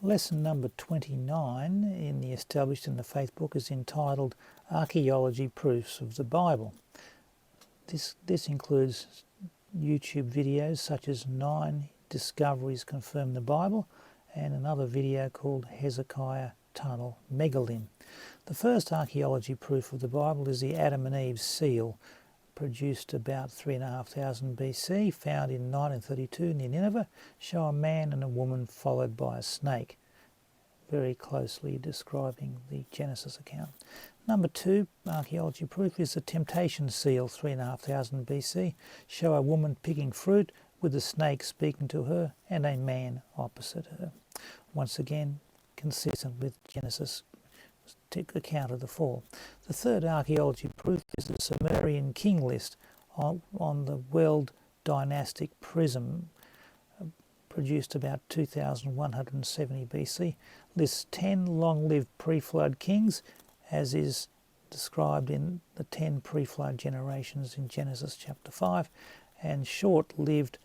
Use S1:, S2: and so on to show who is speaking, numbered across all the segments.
S1: Lesson number 29 in the Established in the Faith book is entitled Archaeology Proofs of the Bible. This includes YouTube videos such as 9 Discoveries Confirm the Bible and another video called Hezekiah Tunnel Megalith. The first archaeology proof of the Bible is the Adam and Eve seal, produced about 3,500 BC, found in 1932 near Nineveh, show a man and a woman followed by a snake, very closely describing the Genesis account. Number 2 archaeology proof is the temptation seal, 3,500 BC, show a woman picking fruit with a snake speaking to her and a man opposite her. Once again, consistent with Genesis account of the fall. The third archaeology proof is the Sumerian king list on the World Dynastic Prism, produced about 2170 BC, lists 10 long-lived pre-flood kings, as is described in the 10 pre-flood generations in Genesis chapter 5, and short-lived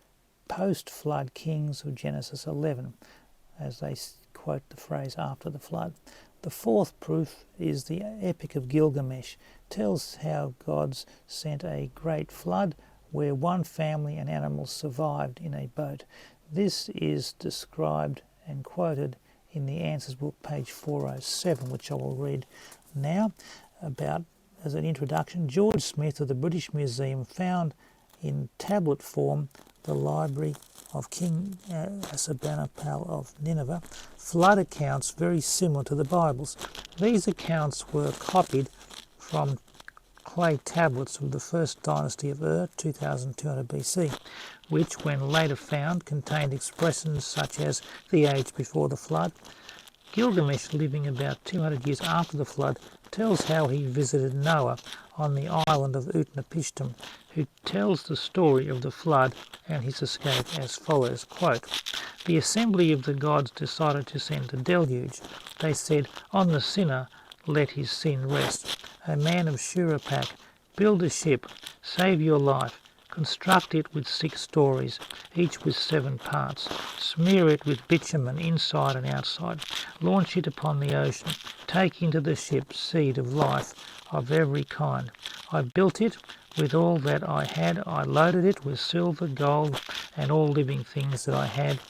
S1: post-flood kings of Genesis 11, as they quote the phrase after the flood. The fourth proof is the Epic of Gilgamesh, tells how gods sent a great flood where one family and animals survived in a boat. This is described and quoted in the Answers book, page 407, which I will read now. As an introduction, George Smith of the British Museum found in tablet form the library of King Ashurbanipal of Nineveh flood accounts very similar to the Bible's. These accounts were copied from clay tablets of the first dynasty of Ur, 2200 BC, which, when later found, contained expressions such as the age before the flood. Gilgamesh, living about 200 years after the flood, tells how he visited Noah on the island of Utnapishtim, who tells the story of the flood and his escape as follows, quote, "The assembly of the gods decided to send a deluge. They said, 'On the sinner let his sin rest. O man of Shurappak, build a ship, save your life, construct it with 6 stories, each with 7 parts. Smear it with bitumen inside and outside. Launch it upon the ocean. Take into the ship seed of life of every kind. I built it with all that I had. I loaded it with silver, gold, and all living things that I had.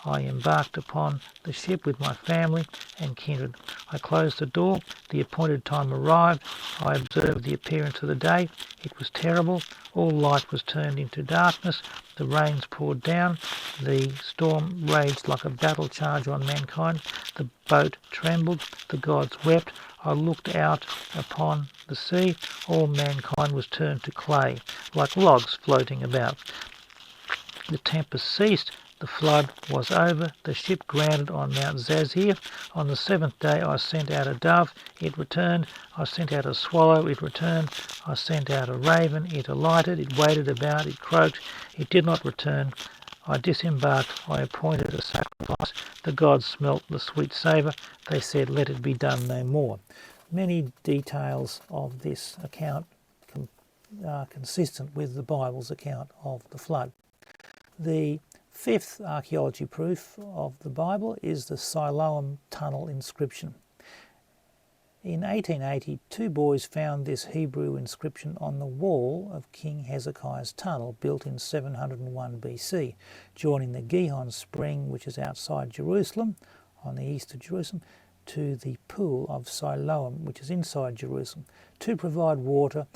S1: I embarked upon the ship with my family and kindred. I closed the door. The appointed time arrived. I observed the appearance of the day. It was terrible. All light was turned into darkness. The rains poured down. The storm raged like a battle charge on mankind. The boat trembled. The gods wept. I looked out upon the sea. All mankind was turned to clay, like logs floating about. The tempest ceased. The flood was over. The ship grounded on Mount Zazir. On the 7th day I sent out a dove. It returned. I sent out a swallow. It returned. I sent out a raven. It alighted. It waited about. It croaked. It did not return. I disembarked. I appointed a sacrifice. The gods smelt the sweet savour. They said, 'Let it be done no more.'" Many details of this account are consistent with the Bible's account of the flood. The fifth archaeology proof of the Bible is the Siloam Tunnel inscription. In 1880, 2 boys found this Hebrew inscription on the wall of King Hezekiah's tunnel, built in 701 BC, joining the Gihon spring, which is outside Jerusalem, on the east of Jerusalem, to the pool of Siloam, which is inside Jerusalem, to provide water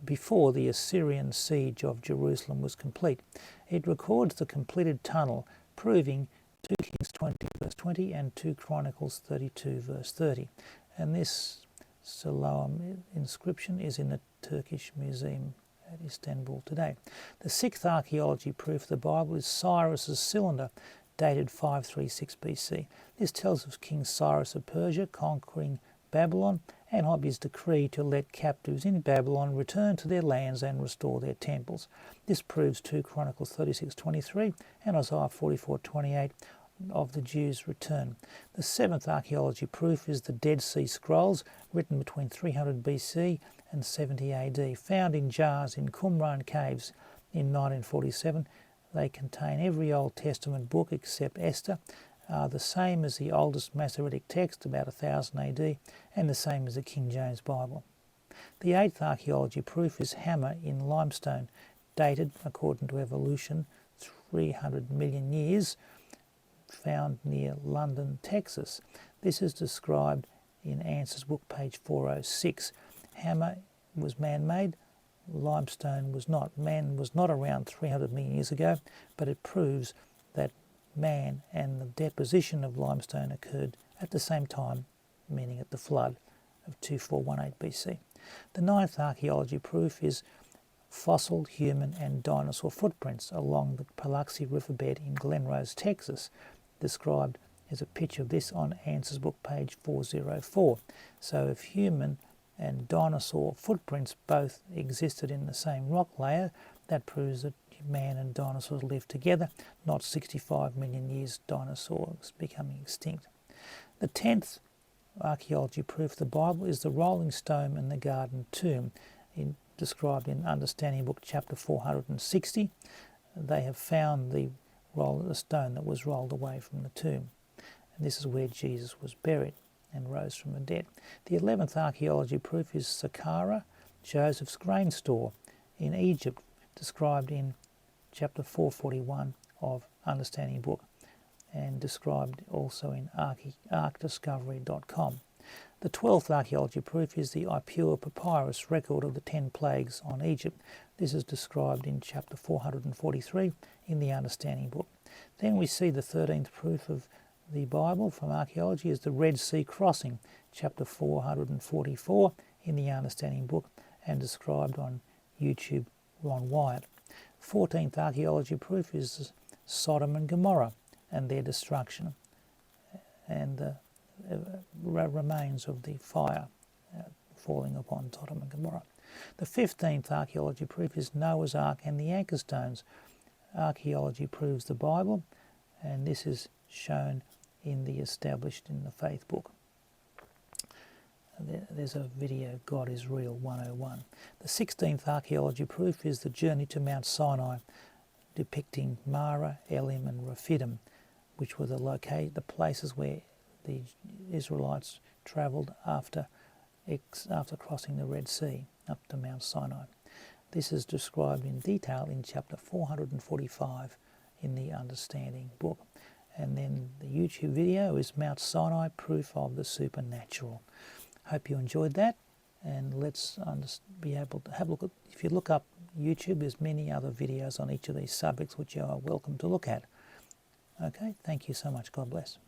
S1: before the Assyrian siege of Jerusalem was complete. It records the completed tunnel, proving 2 Kings 20 verse 20 and 2 Chronicles 32 verse 30. And this Siloam inscription is in the Turkish Museum at Istanbul today. The sixth archaeology proof of the Bible is Cyrus's cylinder, dated 536 BC. This tells of King Cyrus of Persia conquering Babylon and of his decree to let captives in Babylon return to their lands and restore their temples. This proves 2 Chronicles 36:23 and Isaiah 44:28 of the Jews' return. The seventh archaeology proof is the Dead Sea Scrolls, written between 300 BC and 70 AD, found in jars in Qumran caves in 1947. They contain every Old Testament book except Esther, are the same as the oldest Masoretic text, about 1000 AD, and the same as the King James Bible. The eighth archaeology proof is hammer in limestone, dated, according to evolution, 300 million years, found near London, Texas. This is described in Answers book, page 406. Hammer was man-made, limestone was not. Man was not around 300 million years ago, but it proves that man and the deposition of limestone occurred at the same time, meaning at the flood of 2418 BC. The ninth archaeology proof is fossil human and dinosaur footprints along the Paluxy riverbed in Glenrose, Texas. Described as a picture of this on Answers book, page 404. So if human and dinosaur footprints both existed in the same rock layer, that proves that man and dinosaurs lived together, not 65 million years dinosaurs becoming extinct. The 10th archaeology proof of the Bible is the rolling stone in the garden tomb, described in Understanding book, chapter 460. They have found the stone that was rolled away from the tomb, and this is where Jesus was buried and rose from the dead. The 11th archaeology proof is Saqqara, Joseph's grain store in Egypt, described in chapter 441 of Understanding book, and described also in arcdiscovery.com. The 12th archaeology proof is the Ipuwer papyrus record of the 10 plagues on Egypt. This is described in chapter 443 in the Understanding book. Then we see the 13th proof of the Bible from archaeology is the Red Sea crossing, chapter 444 in the Understanding book, and described on YouTube, Ron Wyatt. 14th archaeology proof is Sodom and Gomorrah and their destruction, and the remains of the fire falling upon Sodom and Gomorrah. The 15th archaeology proof is Noah's Ark and the anchor stones. Archaeology proves the Bible, and this is shown in the Established in the Faith book. There's a video, God is Real 101. The 16th archaeology proof is the journey to Mount Sinai, depicting Mara, Elim and Rephidim, which were the places where the Israelites travelled after crossing the Red Sea up to Mount Sinai. This is described in detail in chapter 445 in the Understanding book. And then the YouTube video is Mount Sinai, Proof of the Supernatural. Hope you enjoyed that, and let's be able to have a look at, if you look up YouTube, there's many other videos on each of these subjects which you are welcome to look at. Okay, thank you so much. God bless.